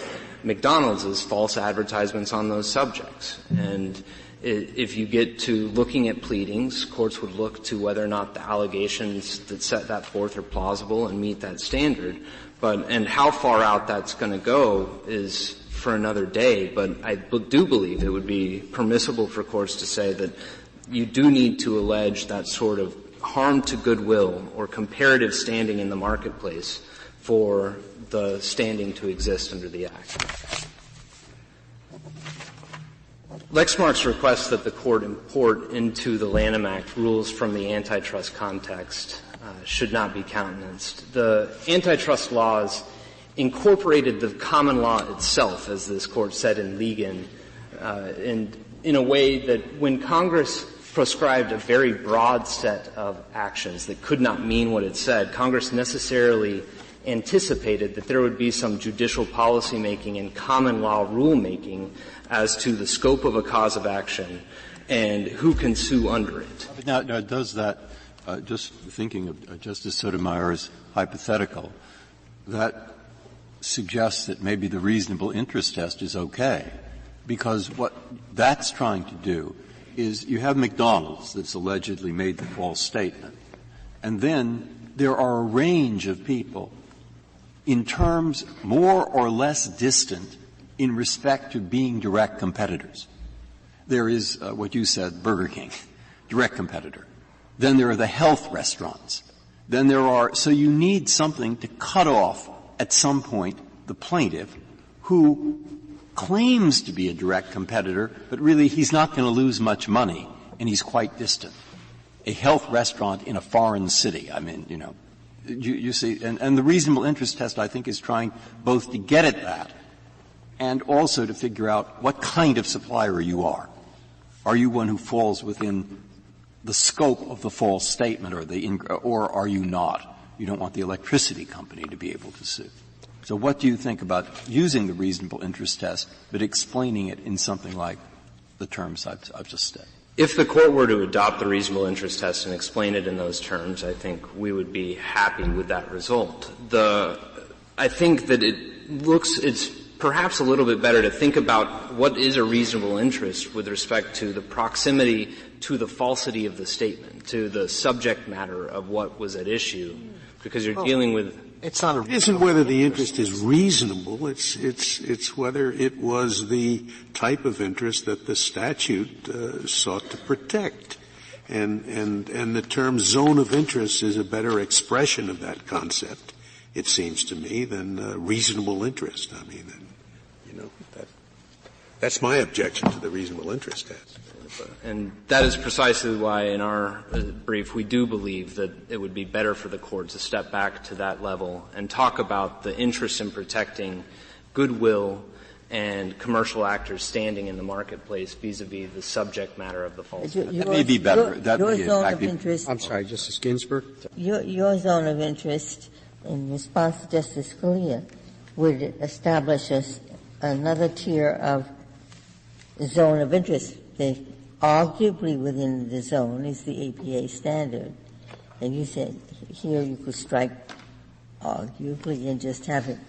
McDonald's false advertisements on those subjects. And if you get to looking at pleadings, courts would look to whether or not the allegations that set that forth are plausible and meet that standard. And how far out that's going to go is for another day, but I do believe it would be permissible for courts to say that you do need to allege that sort of harm to goodwill or comparative standing in the marketplace for the standing to exist under the Act. Lexmark's request that the Court import into the Lantham Act rules from the antitrust context should not be countenanced. The antitrust laws incorporated the common law itself, as this Court said in Ligon, in a way that when Congress proscribed a very broad set of actions that could not mean what it said, Congress necessarily anticipated that there would be some judicial policymaking and common law rulemaking as to the scope of a cause of action and who can sue under it. Now does that, just thinking of Justice Sotomayor's hypothetical, that suggests that maybe the reasonable interest test is okay, because what that's trying to do is you have McDonald's that's allegedly made the false statement, and then there are a range of people in terms more or less distant in respect to being direct competitors. There is what you said, Burger King, direct competitor. Then there are the health restaurants. Then there are, so you need something to cut off at some point the plaintiff who claims to be a direct competitor, but really he's not going to lose much money and he's quite distant. A health restaurant in a foreign city, I mean, you see, and the reasonable interest test, I think, is trying both to get at that and also to figure out what kind of supplier you are. Are you one who falls within the scope of the false statement or are you not? You don't want the electricity company to be able to sue. So what do you think about using the reasonable interest test, but explaining it in something like the terms I've just said? If the Court were to adopt the reasonable interest test and explain it in those terms, I think we would be happy with that result. I think that it's perhaps a little bit better to think about what is a reasonable interest with respect to the proximity to the falsity of the statement, to the subject matter of what was at issue, because you're dealing with. It isn't whether the interest is reasonable. It's whether it was the type of interest that the statute sought to protect, and the term zone of interest is a better expression of that concept, it seems to me, than reasonable interest. I mean, that's my objection to the reasonable interest test. And that is precisely why in our brief we do believe that it would be better for the Court to step back to that level and talk about the interest in protecting goodwill and commercial actors standing in the marketplace vis-a-vis the subject matter of the false statement. That may be better. Your zone of interest. I'm sorry, Justice Ginsburg. Your zone of interest, in response to Justice Scalia, would establish another tier of zone of interest. The arguably within the zone is the APA standard. And you said here you could strike arguably and just have it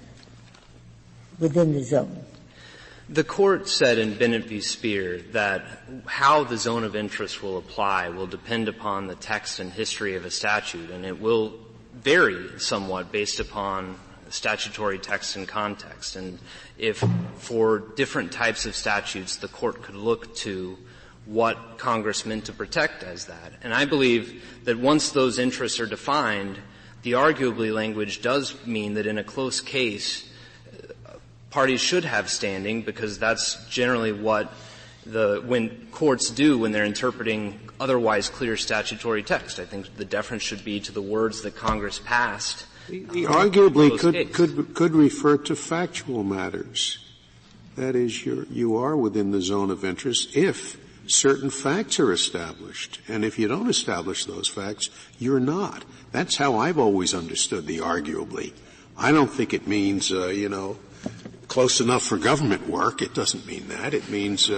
within the zone. The Court said in Bennett v. Speer that how the zone of interest will apply will depend upon the text and history of a statute, and it will vary somewhat based upon statutory text and context. And if for different types of statutes the Court could look to what Congress meant to protect as that. And I believe that once those interests are defined, the arguably language does mean that in a close case, parties should have standing, because that's generally what when courts do when they're interpreting otherwise clear statutory text. I think the deference should be to the words that Congress passed. He arguably could refer to factual matters. That is, you are within the zone of interest if certain facts are established. And if you don't establish those facts, you're not. That's how I've always understood the arguably. I don't think it means, close enough for government work. It doesn't mean that. It means,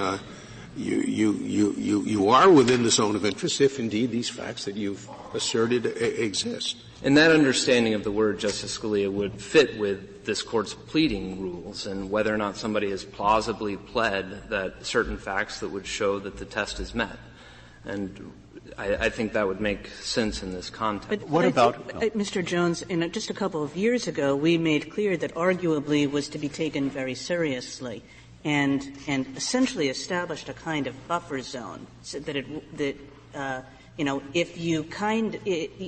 you are within the zone of interest if indeed these facts that you've asserted exist. And that understanding of the word, Justice Scalia, would fit with this Court's pleading rules and whether or not somebody has plausibly pled that certain facts that would show that the test is met. And I think that would make sense in this context. But what about Mr. Jones, just a couple of years ago, we made clear that arguably was to be taken very seriously and essentially established a kind of buffer zone so that if you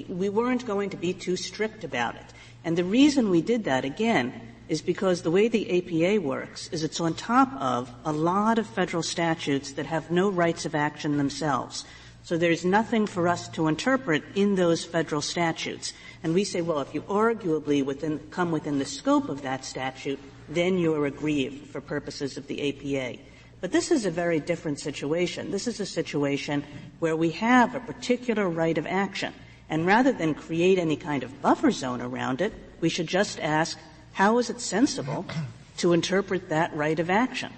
we weren't going to be too strict about it. And the reason we did that, again, is because the way the APA works is it's on top of a lot of federal statutes that have no rights of action themselves. So there's nothing for us to interpret in those federal statutes. And we say, well, if you arguably come within the scope of that statute, then you're aggrieved for purposes of the APA. But this is a very different situation. This is a situation where we have a particular right of action. And rather than create any kind of buffer zone around it, we should just ask, how is it sensible to interpret that right of action?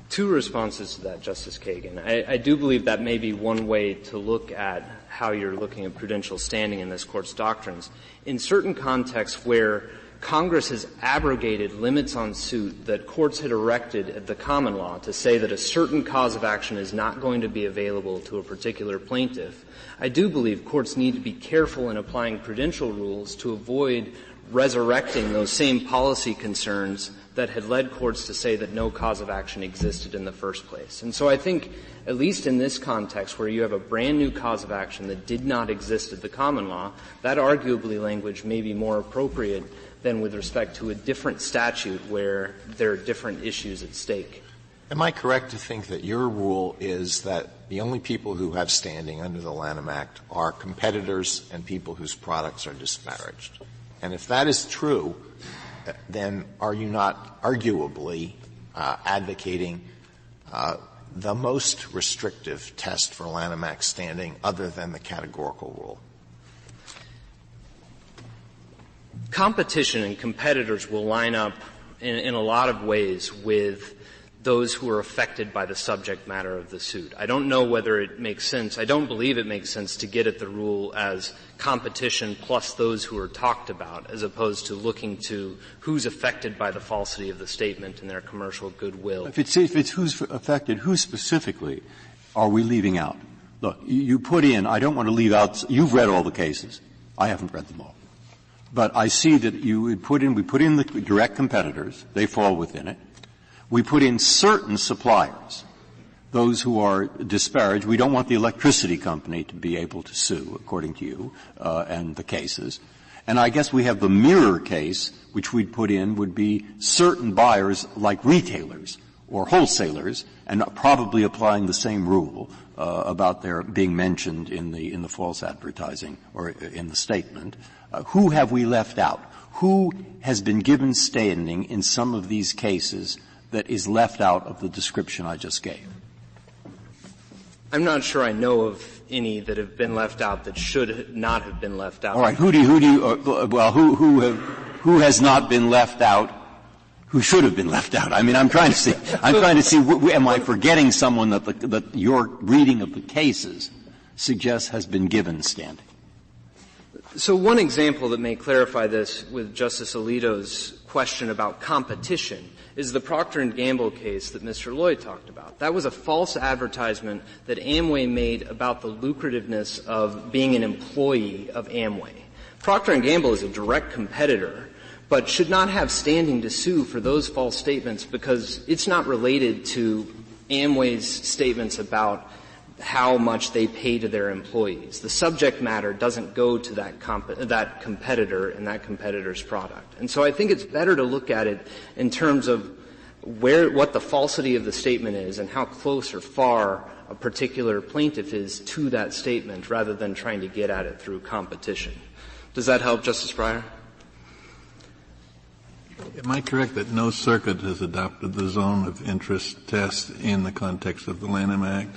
Two responses to that, Justice Kagan. I do believe that may be one way to look at how you're looking at prudential standing in this Court's doctrines. In certain contexts where Congress has abrogated limits on suit that courts had erected at the common law to say that a certain cause of action is not going to be available to a particular plaintiff, I do believe courts need to be careful in applying prudential rules to avoid resurrecting those same policy concerns that had led courts to say that no cause of action existed in the first place. And so I think, at least in this context where you have a brand new cause of action that did not exist at the common law, that arguably language may be more appropriate than with respect to a different statute where there are different issues at stake. Am I correct to think that your rule is that the only people who have standing under the Lantham Act are competitors and people whose products are disparaged? And if that is true, then are you not arguably advocating the most restrictive test for Lantham Act standing other than the categorical rule? Competition and competitors will line up in a lot of ways with those who are affected by the subject matter of the suit. I don't know whether it makes sense. I don't believe it makes sense to get at the rule as competition plus those who are talked about, as opposed to looking to who's affected by the falsity of the statement and their commercial goodwill. If it's who's affected, who specifically are we leaving out? Look, you put in, I don't want to leave out, you've read all the cases. I haven't read them all. But I see that we put in the direct competitors. They fall within it. We put in certain suppliers, those who are disparaged. We don't want the electricity company to be able to sue, according to you, and the cases. And I guess we have the mirror case, which we'd put in would be certain buyers like retailers or wholesalers, and probably applying the same rule about their being mentioned in the false advertising or in the statement. Who have we left out? Who has been given standing in some of these cases that is left out of the description I just gave? I'm not sure I know of any that have been left out that should not have been left out. All right. Who has not been left out? who should have been left out? I mean, I'm trying to see, am I forgetting someone that your reading of the cases suggests has been given standing? So one example that may clarify this with Justice Alito's question about competition is the Procter & Gamble case that Mr. Lloyd talked about. That was a false advertisement that Amway made about the lucrativeness of being an employee of Amway. Procter & Gamble is a direct competitor, but should not have standing to sue for those false statements because it's not related to Amway's statements about how much they pay to their employees. The subject matter doesn't go to that competitor and that competitor's product. And so I think it's better to look at it in terms of what the falsity of the statement is and how close or far a particular plaintiff is to that statement rather than trying to get at it through competition. Does that help, Justice Breyer? Am I correct that no circuit has adopted the zone of interest test in the context of the Lantham Act?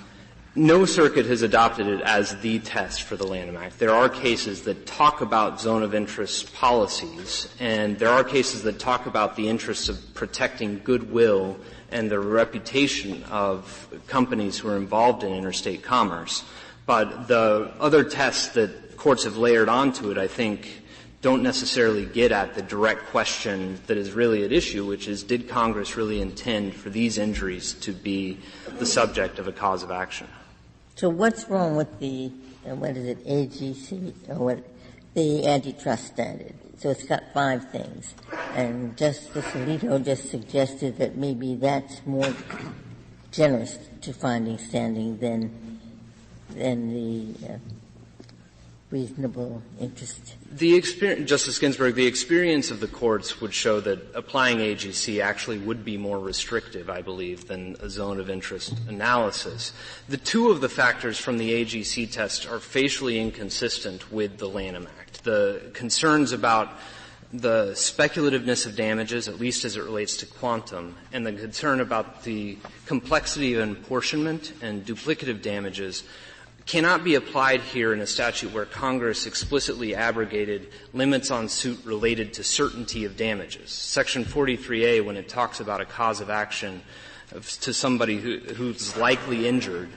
No circuit has adopted it as the test for the Lantham Act. There are cases that talk about zone of interest policies, and there are cases that talk about the interests of protecting goodwill and the reputation of companies who are involved in interstate commerce. But the other tests that courts have layered onto it, I think, don't necessarily get at the direct question that is really at issue, which is, did Congress really intend for these injuries to be the subject of a cause of action? So what's wrong with the, AGC, or the antitrust standard? So it's got 5 things. And Justice Alito just suggested that maybe that's more generous to finding standing than the reasonable interest. Justice Ginsburg, the experience of the courts would show that applying AGC actually would be more restrictive, I believe, than a zone of interest analysis. The 2 of the factors from the AGC test are facially inconsistent with the Lantham Act. The concerns about the speculativeness of damages, at least as it relates to quantum, and the concern about the complexity of apportionment and duplicative damages cannot be applied here in a statute where Congress explicitly abrogated limits on suit related to certainty of damages. Section 43A, when it talks about a cause of action to somebody who's likely injured,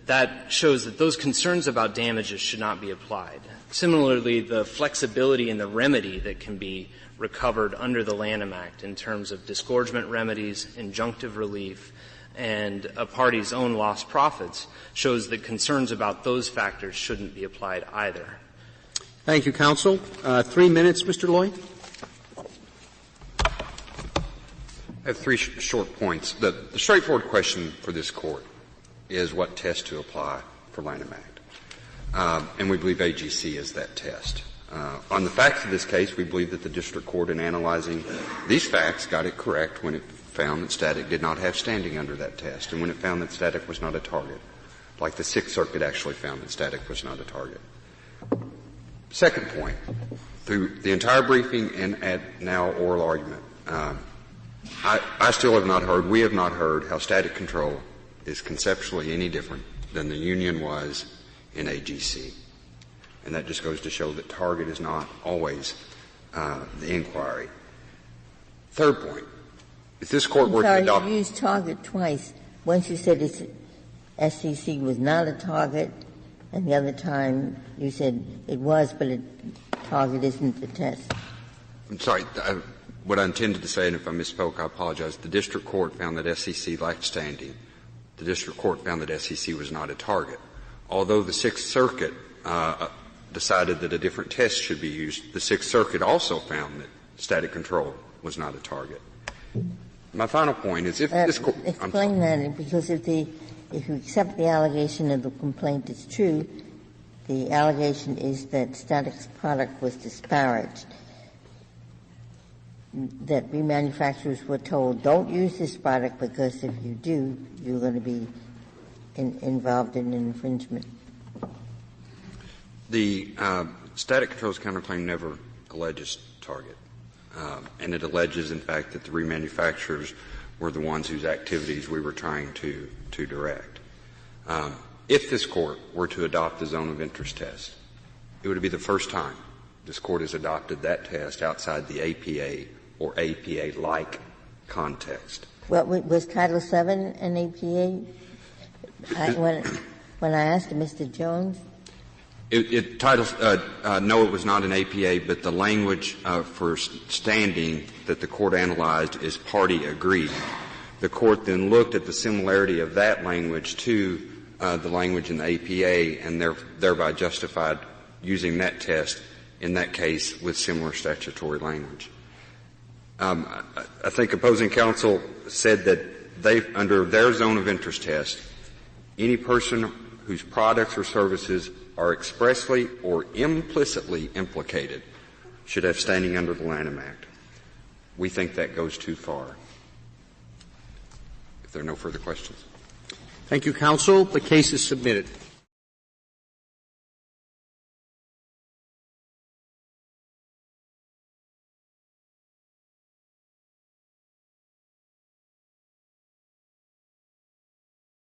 that shows that those concerns about damages should not be applied. Similarly, the flexibility in the remedy that can be recovered under the Lantham Act in terms of disgorgement remedies, injunctive relief, and a party's own lost profits shows that concerns about those factors shouldn't be applied either. Thank you, counsel. 3 minutes, Mr. Lloyd. I have 3 short points. The straightforward question for this Court is what test to apply for Lantham Act. And we believe AGC is that test. On the facts of this case, we believe that the district court, in analyzing these facts, got it correct when it found that Static did not have standing under that test, and when it found that Static was not a target, like the Sixth Circuit actually found that Static was not a target. Second point, through the entire briefing and at now oral argument, I still have not heard, we have not heard how static control is conceptually any different than the union was in AGC. And that just goes to show that target is not always the inquiry. Third point, if this Court were to adopt... You used target twice. Once you said SEC was not a target, and the other time you said it was, but target isn't the test. I'm sorry. What I intended to say, and if I misspoke, I apologize. The district court found that SEC lacked standing. The district court found that SEC was not a target. Although the Sixth Circuit decided that a different test should be used, the Sixth Circuit also found that static control was not a target. My final point is if this Court... Explain that, because if you accept the allegation of the complaint is true, the allegation is that Static's product was disparaged, that remanufacturers were told, don't use this product because if you do, you're going to be involved in an infringement. The static controls counterclaim never alleges target. And it alleges, in fact, that the remanufacturers were the ones whose activities we were trying to direct. If this Court were to adopt the zone of interest test, it would be the first time this Court has adopted that test outside the APA or APA-like context. Well, was Title VII an APA? When I asked Mr. Jones, no, it was not an APA, but the language for standing that the court analyzed is party agreed. The court then looked at the similarity of that language to the language in the APA and thereby justified using that test in that case with similar statutory language. I think opposing counsel said that under their zone of interest test, any person whose products or services are expressly or implicitly implicated should have standing under the Lantham Act. We think that goes too far. If there are no further questions. Thank you, counsel. The case is submitted.